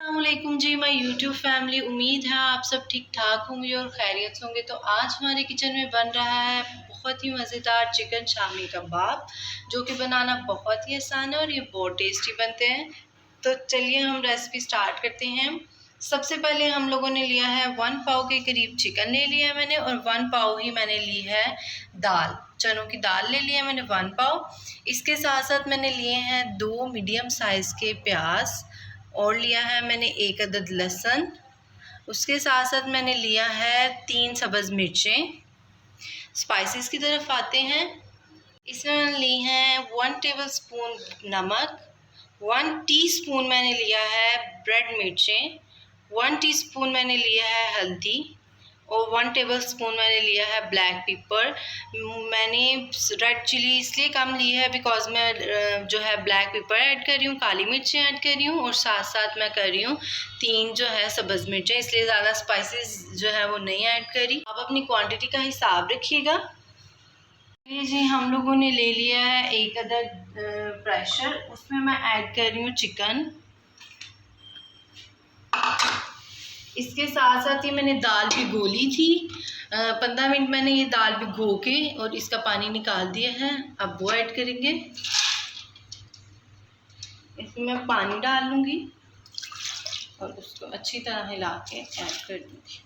अस्सलामुअलैकुम जी, my YouTube family. उम्मीद है आप सब ठीक ठाक होंगे और खैरियत से होंगे। तो आज हमारे किचन में बन रहा है बहुत ही मज़ेदार चिकन शामी कबाब, जो कि बनाना बहुत ही आसान है और ये बहुत टेस्टी बनते हैं। तो चलिए हम रेसिपी स्टार्ट करते हैं। सबसे पहले हम लोगों ने लिया है 1 पाव के करीब चिकन ले लिया है मैंने, और 1 पाव ही मैंने ली है दाल, चनों की दाल ले लिया है मैंने 1 पाव। इसके साथ साथ मैंने लिए हैं 2 मीडियम साइज़ के प्याज, और लिया है मैंने 1 अदद लहसुन। उसके साथ साथ मैंने लिया है 3 सब्ज़ मिर्चें। स्पाइसेस की तरफ आते हैं। इसमें मैंने ली हैं 1 टेबलस्पून नमक, 1 टीस्पून मैंने लिया है ब्रेड मिर्चें, 1 टीस्पून मैंने लिया है हल्दी, और 1 टेबलस्पून मैंने लिया है ब्लैक पेपर। मैंने रेड चिली इसलिए कम ली है बिकॉज़ मैं जो है ब्लैक पेपर ऐड कर रही हूँ, काली मिर्चें ऐड कर रही हूँ, और साथ साथ मैं कर रही हूँ 3 जो है सब्ज़ मिर्चें, इसलिए ज़्यादा स्पाइसेस जो है वो नहीं ऐड करी। आप अपनी क्वांटिटी का हिसाब रखिएगा। ये जी हम लोगों ने ले लिया है 1 अदद प्रेशर, उसमें मैं ऐड कर रही हूँ चिकन। इसके साथ साथ ही मैंने दाल भिगो ली थी। 15 मिनट मैंने ये दाल भिगो के और इसका पानी निकाल दिया है। अब वो ऐड करेंगे। इसमें मैं पानी डाल लूँगी और उसको अच्छी तरह हिला के ऐड कर दूँगी।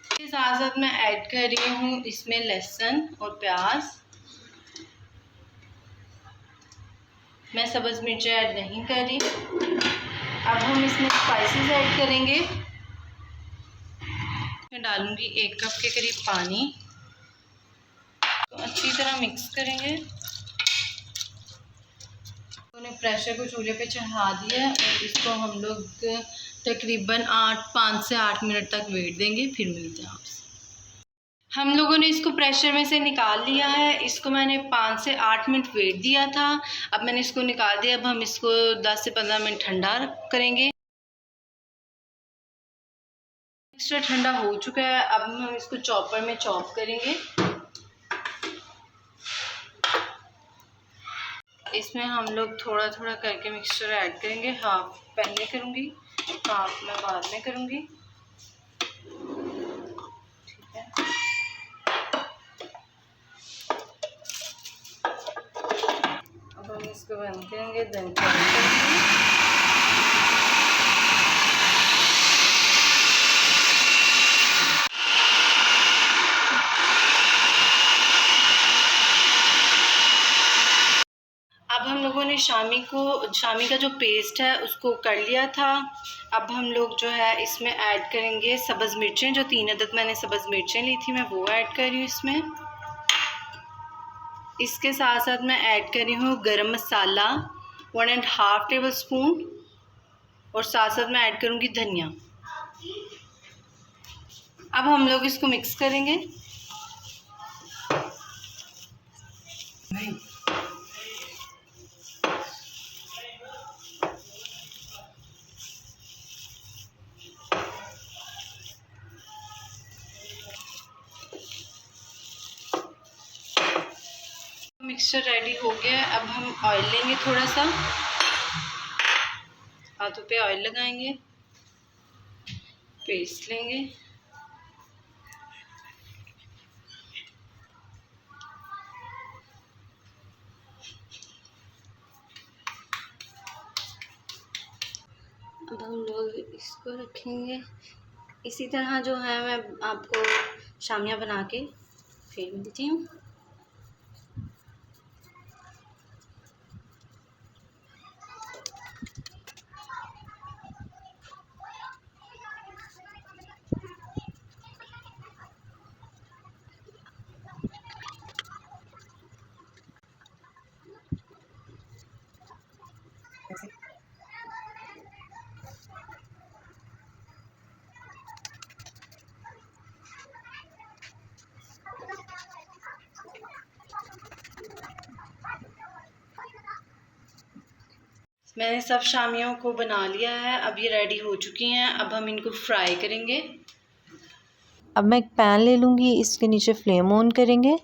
इसके साथ साथ मैं ऐड कर रही हूँ इसमें लहसुन और प्याज। मैं सब्ज़ मिर्च ऐड नहीं कर रही। अब हम इसमें स्पाइसेस ऐड करेंगे। मैं डालूंगी 1 कप के करीब पानी, तो अच्छी तरह मिक्स करेंगे। मैंने प्रेशर को चूल्हे पे चढ़ा दिया और इसको हम लोग तकरीबन 5 से 8 मिनट तक वेट देंगे, फिर मिलते हैं आपसे। हम लोगों ने इसको प्रेशर में से निकाल लिया है। इसको मैंने 5 से 8 मिनट वेट दिया था। अब मैंने इसको निकाल दिया। अब हम इसको 10 से 15 मिनट ठंडा करेंगे। एक्स्ट्रा ठंडा हो चुका है। अब हम इसको चॉपर में चॉप करेंगे। इसमें हम लोग थोड़ा थोड़ा करके मिक्सचर ऐड करेंगे। हाफ पहले करूँगी, हाफ मैं बाद में करूँगी, ठीक है। अब हम इसको बंद करेंगे, देन करेंगे। अब हम लोगों ने शामी का जो पेस्ट है उसको कर लिया था। अब हम लोग जो है इसमें ऐड करेंगे सब्ज़ मिर्चें। जो 3 अदद मैंने सब्ज़ मिर्चें ली थी, मैं वो ऐड कर रही हूँ इसमें। इसके साथ साथ मैं ऐड कर रही हूँ गरम मसाला 1.5 टेबलस्पून, और साथ साथ मैं ऐड करूँगी धनिया। अब हम लोग इसको मिक्स करेंगे। मिक्सचर रेडी हो गया है। अब हम ऑयल लेंगे, थोड़ा सा हाथों पे ऑयल लगाएंगे, पेस्ट लेंगे, अब हम लोग इसको रखेंगे। इसी तरह जो है मैं आपको शामियाँ बना के फिर मिलती हूँ। मैंने सब शामियों को बना लिया है। अब ये रेडी हो चुकी हैं। अब हम इनको फ्राई करेंगे। अब मैं एक पैन ले लूँगी, इसके नीचे फ्लेम ऑन करेंगे।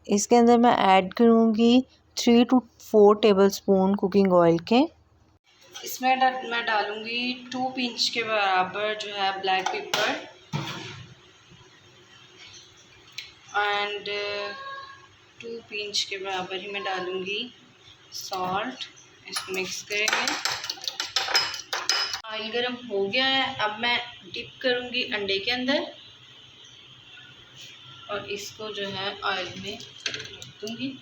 इसके अंदर मैं ऐड करूँगी 3 to 4 टेबलस्पून कुकिंग ऑयल के। इसमें मैं डालूँगी 2 पिंच के बराबर जो है ब्लैक पेपर एंड 2 पिंच के बराबर ही मैं डालूँगी सॉल्ट। इसको मिक्स करेंगे। ऑयल गरम हो गया है, अब मैं डिप करूँगी अंडे के अंदर और इसको जो है ऑयल में रख दूँगी।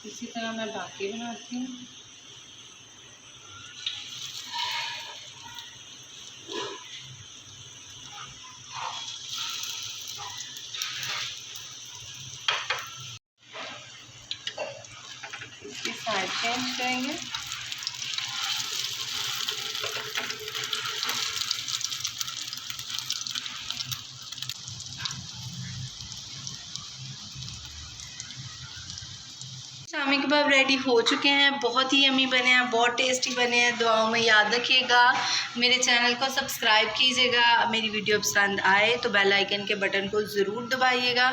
इसी तरह मैं बाकी बनाती हूँ। इसकी साइड चेंज करेंगे। शामी कबाब रेडी हो चुके हैं, बहुत ही यम्मी बने हैं, बहुत टेस्टी बने हैं। दुआओं में याद रखिएगा, मेरे चैनल को सब्सक्राइब कीजिएगा। मेरी वीडियो पसंद आए तो बेल आइकन के बटन को ज़रूर दबाइएगा।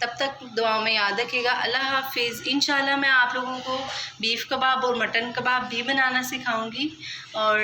तब तक दुआओं में याद रखिएगा। अल्लाह हाफिज़। इंशाल्लाह मैं आप लोगों को बीफ कबाब और मटन कबाब भी बनाना सिखाऊंगी और